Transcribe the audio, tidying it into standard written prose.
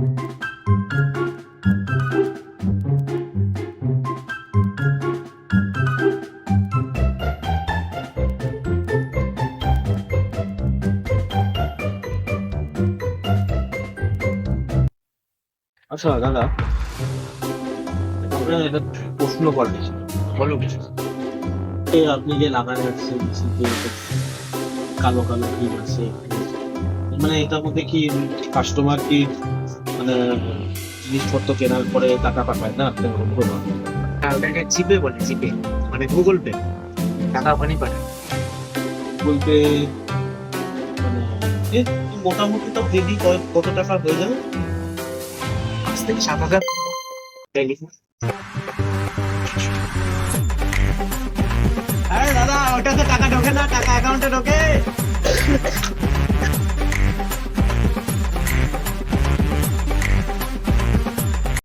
আচ্ছা দাদা, আপনার একটা প্রশ্ন করেন, বলো কিছু। আপনি যে লাগানে রাখছেন কালো কালো ক্রিম আছে, মানে এটার মধ্যে কি কাস্টমার কি মানে জিনিসপত্র কেনার পরে টাকা পাঠায় না আপনার কোনো? ওটাকে জিপে বলে, জিপে মানে গুগল পে, টাকা ওখানেই পাঠায়। বলতে মানে এ, মোটামুটি তো ডেলি কত টাকা হয়ে যাবে? 5 থেকে 7 হাজার ডেইলি। আরে দাদা, ওটাতে টাকা ঢোকে না, টাকা অ্যাকাউন্টে ঢোকে।